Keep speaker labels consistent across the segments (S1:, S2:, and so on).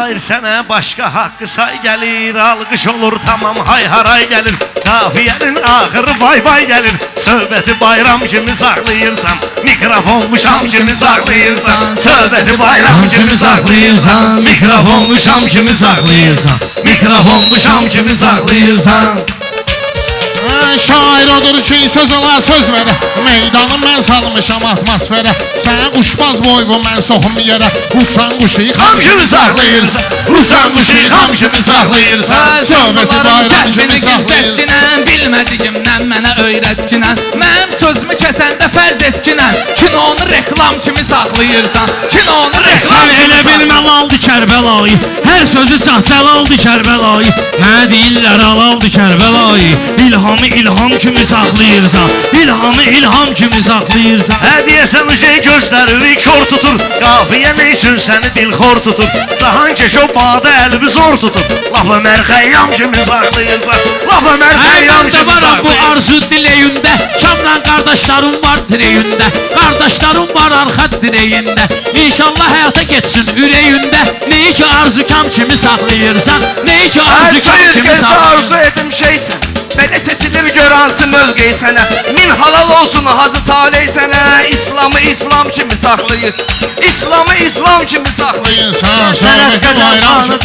S1: Şair sənə başqa haqqı say gəlir, alqış olur tamam hay haray gəlir, qafiyənin axırı bay bay gəlir, söhbəti bayram kimi saxlayırsan, mikrofonmu şam kimi saxlayırsan, söhbəti bayram kimi saxlayırsan, mikrofonmu şam kimi saxlayırsan, mikrofonmu şam kimi saxlayırsan.
S2: Şair odur ki söz ola söz verə, meydanı mən salmışam atmosferə, sənə quşbaz boyvu mən soxum yerə, uçan quşu xam kimi saxlayırsan, uçan quşu xam kimi saxlayırsan, söhbəti bayram kimi saxlayırsan.
S3: Bilmədiyimdən mənə öyrətkinən, mənim sözümü kəsəndə fərz etkinən, kinonu reklam kimi saxlayırsan, kinonu reklam kimi
S4: Elə bilmə laldı Kərbəlayı, hər sözü cəhcəlaldı Kərbəlayı, mənə deyirlər alaldı Kərbəlayı, İlhamı ilham kimi saxlayırsan, İlhamı ilham kimi saxlayırsan.
S1: Deyəsən şey gözlərini kör tutur, qafiyə nə üçün səni dilxor tutur, Zahan keş o badə əlbi zor tutur, laf Ömər Xəyyam kimi saxlayırsan, laf Ömər Xəyyam kimi
S4: saxlayırsan. Bu
S1: saxlayırsan.
S4: arzu dileyində, Şamdan qardaşlarım var direyində, qardaşlarım var arxa direyində, İnşallah həyata geçsin ürəyində, nə işi arzu kam kimi saxlayırsan, nə işi arzu kam
S5: Şair
S4: kimi
S5: gözdə
S4: saxlayırsan.
S5: arzu edim şeysən, belə seçilir gör hansı mövqey sənə, min halal olsun Hacı Taley sənə, İslamı İslam kimi saxlayır, İslamı İslam kimi saxlayır.
S2: Söhbəti bayram kimi.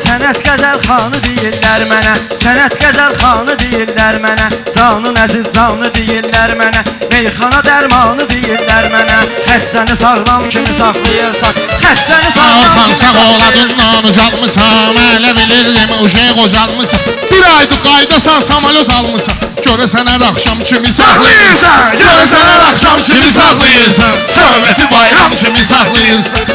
S6: Sənət qəzəl xanı deyirlər mənə, sənət qəzəl xanı deyirlər mənə, canın əziz canı deyirlər mənə, meyxana dərmanı deyirlər mənə, xəstəni sağlam kimi saxlayırsan, xəstəni sağlam
S2: Alxan
S6: kimi
S2: sağ
S6: saxlayırsan.
S2: oladından uzatmışam, elə bilirdim uşaq qocalmışam, bir aydı qaydasan samalot almışam, görəsən hər axşam kimi saxlayırsan, görəsən hər axşam kimi saxlayırsan, söhbəti bayram kimi saxlayırsan.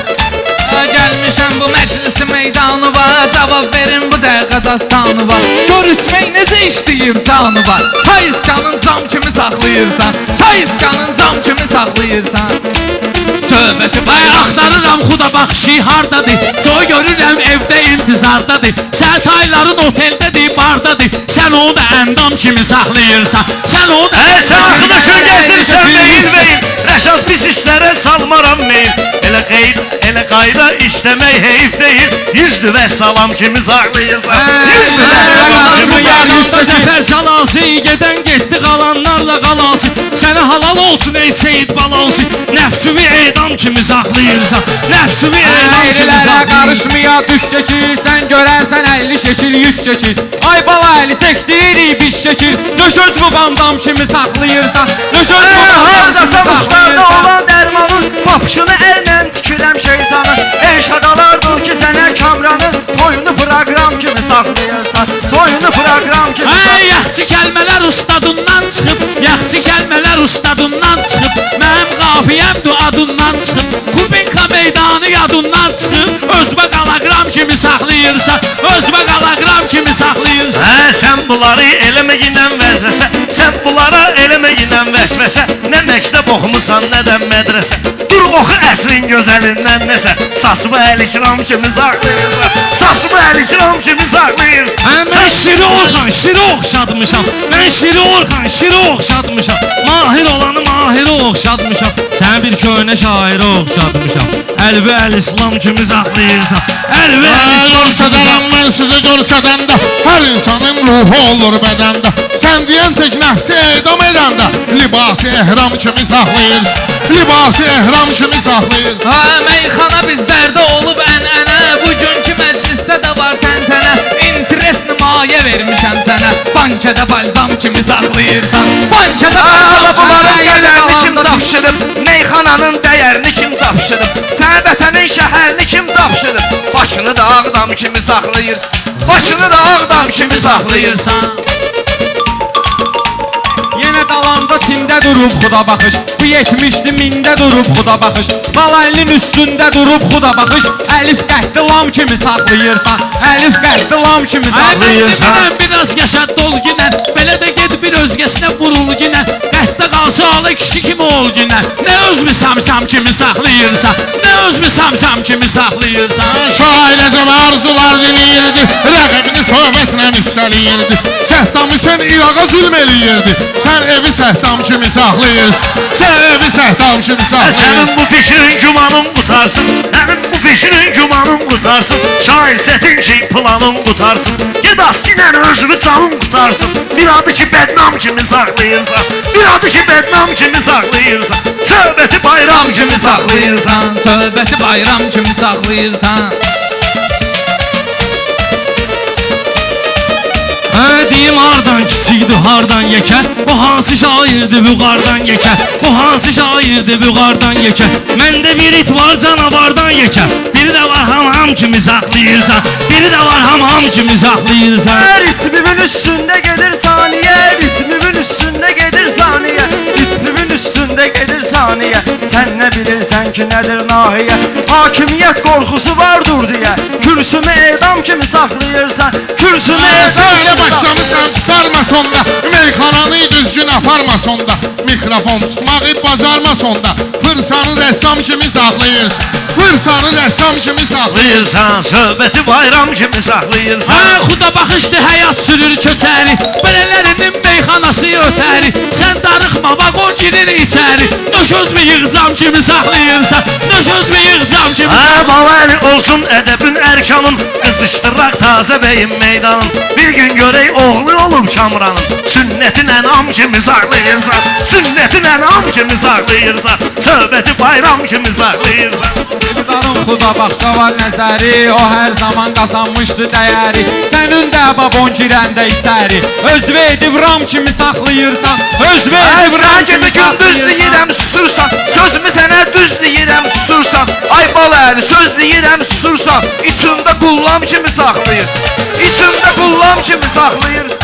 S3: Gəlmişəm bu məclisi meydanıva, cavab verin bu dəqiqə dastanıva, görüşmək necə işləyir canıva, çay iskanın cam kimi saxlayırsan, çay iskanın cam kimi saxlayırsan. Söhbəti bayram
S4: Axtarıram xuda baxışı hardadır, soy görürəm evdə intizardadır, sərtayların oteldədir, bardadır, sən onu da əndam kimi saxlayırsan, sən onu da
S1: Sən axıdaşın gəzirsən meyil meyil, Rəşad pis işlərə salmaram meyil, elə qeyd, elə qayda işləmək heyif deyil, yüzdü və salam kimi saxlayırsan, yüzdü və salam kimi saxlayırsan.
S4: Zəfər çalası, gedən getdi qalanlarla qalası, sənə halal olsun ey Seyid balası, nəfsüvi edam kimi saxlayırsan, nəfsüvi edam kimi
S3: Əyrilərə
S4: saxlayırsan.
S3: qarışmaya düz çəkil, sən görərsən 50 şəkil 100 şəkil, ay bala əli çəkdirik biz şəkil, nöşöz bu qandam kimi saxlayırsan, nöşöz bu qandam kimi
S6: Hardasan uçlarda
S3: saxlayırsan.
S6: olan dərmanın, papşını əllə tikirəm şeytanı, Elşadalardır ki sənə kamranın, toyunu proqram kimi saxlayırsan, toyunu proqram kimi
S4: Hey, yaxçı kəlmələr ustadından çıxıb, yaxçı kəlmələr ustadından çıxıb, mənim qafiyəmdir adından çıxıb, Kubinka meydanı yadından çıxıb, özbə qalaqram kimi saxlayırsan, özbə qalaqram kimi saxlayırsan.
S1: Sən bunları eləməyinlə vəzvəsə, sən bunlara eləməyinlə vəsvəsə, nə məktəb oxumusan, nə də mədrəsə, dur oxu əsrin gözəlindən nəsə, saçımı əl-ikram kimi saxlayırsan, saçımı əl-ikram kimi saxlayırsan.
S4: Mən şiri Orxan, şiri oxşatmışam, mən şiri Orxan, şiri oxşatmışam, mahir olanı mahiri oxşatmışam, sənə bir köhnə şairi oxşatmışam, əlvi əl-İslam kimi saxlayırsan, əlvi əl-İslam kimi
S2: Görsədərəm mən sizi görsədəndə, hər insanın ruhu olur bədəndə, sən deyən tək nəfsi edam edəndə, libası ehram kimi saxlayırsan, libası ehram kimi saxlayırsan.
S3: Meyxana bizlərdə olub ənənə, bugünkü məclisdə də var təntənə, interes nümayə vermişəm sənə, bankədə balzam kimi saxlayırsan, bankədə balzam kimi
S5: Bunların qədərini kim
S3: saxlayırsan.
S5: tapşırıb, meyxananın dəyərini kim tapşırıb, sənə vətənin şəhərini kim tapşırıb, başını da Ağdam kimi saxlayır, başını da Ağdam kimi saxlayırsan.
S3: Yenə dalanda tində durub xuda baxış, bu 70'li mində durub xuda baxış, balanlın üstündə durub xuda baxış, əlif qəhddi lam kimi saxlayırsan, əlif qəhddi lam kimi saxlayırsan.
S4: Mən biraz yaşa dol günən, belə də ged bir özgəsinə vurul günən, qəhddə qalsa alı kişi kimi ol günən, nə özmü samsam kimi saxlayırsan, nə özmü samsam kimi saxlayırsan.
S2: Şair əcəb arzular dinləyirdi, rəqibini söhbətlə Türkiyədən hissəliyirdi. Səddam Hüseyn İraqa zülm eləyirdi. Sən evi Səddam kimi saxlayırsan. Sən evi Səddam kimi
S1: Sənin
S2: saxlayırsan.
S1: bu fikrin gümanın qutarsın. Sənin bu fikrin gümanın qutarsın. Şair çətin ki planın qutarsın. Ged askinən özünü canın qutarsın. Bir adı ki bədnam kimi saxlayırsan. Bir adı ki bədnam kimi saxlayırsan. Söhbəti bayram kimi saxlayırsan.
S3: Söhbəti bayram kimi saxlayırsan.
S4: Deyim hardan kiçikdi, hardan yekə. Bu hansı şairdi bu qardan yekə. Bu hansı şairdi bu qardan yekə. Məndə bir it var canavardan yekə. Biri də var ham kimi saxlayırsan. Biri də var ham kimi saxlayırsan.
S6: Ritmimin üstünde gelir saniye, ritmimin üstünde gelir saniye, ritmimin üstünde gelir saniye. Sen ne bilirsen ki nedir nahiye? Hakimiyet korkusu vardır diye kürsümü edam kimi saxlayırsan, kürsümü edam
S2: Söylə
S6: kimi
S2: başlamısan tutarma sonda. Meyxananı düzgün aparma sonda. Mikrofon tutmağı bacarma sonda. Fırsanı rəssam kimi saxlayırsan. Fırsanı rəssam kimi saxlayırsan.
S1: Saxlayırsan, söhbəti bayram kimi saxlayırsan.
S4: Xuda baxışdı həyat sürür köçəri. Belələrinin meyxanası ötəri. Sən darıxma vaqon girir içəri. Nöşözmü yığcam kimi saxlayırsan. Nöşözmü yığcam kimi
S1: Bavəli olsun ədəbin ərkanın. Qızışdıraq tazə beyin meydanın. Bir gün görək oğlu olub Kamranın. Sünnətin ənam kimi saxlayırsan. Sünnətin ənam kimi saxlayırsan. Söhbəti bayram kimi saxlayırsan.
S7: Darın xuda başqa var nəzəri. O hər zaman qazanmışdı dəyəri. Sənin də babon girəndə içəri. Özvə edib ram kimi saxlayırsan. Özvə edib
S5: Sən
S7: ram
S5: gecə
S7: kimi
S5: gündüz
S7: saxlayırsan.
S5: deyirəm susursan. Sözümü sənə düz deyirəm susursan. Ay baləli söz deyirəm susursan. İçində qullam kimi saxlayırsan. İçində qullam kimi saxlayırsan.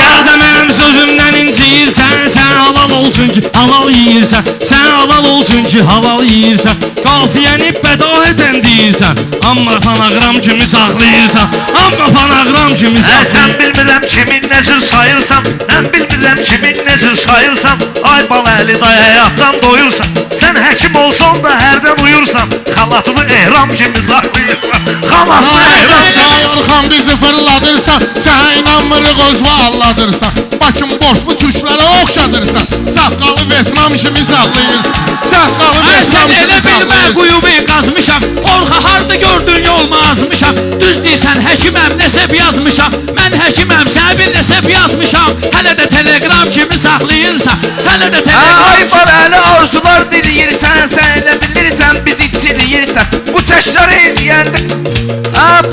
S4: Ya da mənim sözümdən inciyirsən. Sən halal olsun ki halal yeyirsən. Sən halal olsun ki halal yeyirsən. Qafiyəni bəda edən deyirsən. Amma fanagram kimi saxlayırsan. Amma fanagram kimi
S1: Sən
S4: saxlayırsan.
S1: bilmirəm kimin necür sayırsan. Mən bilmirəm kimin necür sayırsan. Ay baləli day həyatdan doyursan. Sən həkim olsan da hərdən uyursan. Xalatını ehram kimi saxlayırsan. Xalatını ehram kimi
S2: Arxam bizi fırladırsan. Sənə inanmırıq özvə alladırsan. Bakın borçlu türklərə oxşadırsan. Saqqalı Vietnam kimi saxlayırsan. Saqqalı
S4: Ay sən
S2: Vietnam kimi
S4: elə bilmə
S2: saxlayırsan.
S4: quyumu qazmışam. Orxa harda gördün yolmu azmışam. Düz deyirsən həkiməm nəsəb yazmışam. Mən həkiməm sən bir nəsəb yazmışam. Hələ də telegram kimi saxlayırsan. Hələ də telegram
S5: Ay
S4: kimi.
S5: baləli arzular diliyirsən. Sən elə bilirsən biz içiliyirsən. Bu təkrar eləyəndə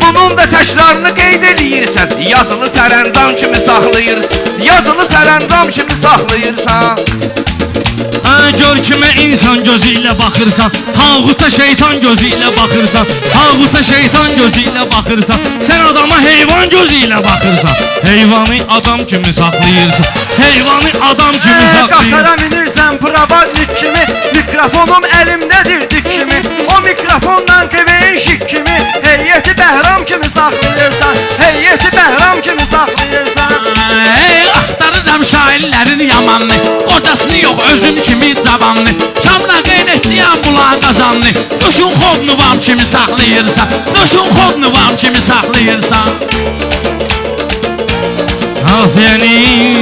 S5: bunun da təkrarını qeyd eləyirsən. Yazılı sərəncam kimi saxlayırsan. Yazılı sərəncam kimi saxlayırsan.
S4: Gör kimə insan gözü ilə baxırsan. Tağuta şeytan gözü ilə baxırsan. Tağuta şeytan gözü ilə baxırsan. Sən adama heyvan gözü ilə baxırsan. Heyvanı adam kimi saxlayırsan. Heyvanı adam kimi saxlayırsan.
S6: Qatara minirsən pravatnik kimi, mikrofonum əlimdədir dik kimi. O mikrofondan qeveyin şik kimi, heyəti bəhram kimi saxlayırsan, heyəti bəhram kimi saxlayırsan.
S4: Ey axtarıram şairlərin yamanını. Qocasını yox özün kimi cavanını. Kamla qeynətçiyəm bulan qazanını. Döşün xodnuvam kimi saxlayırsan. Döşün xodnuvam kimi saxlayırsan. Afiyəni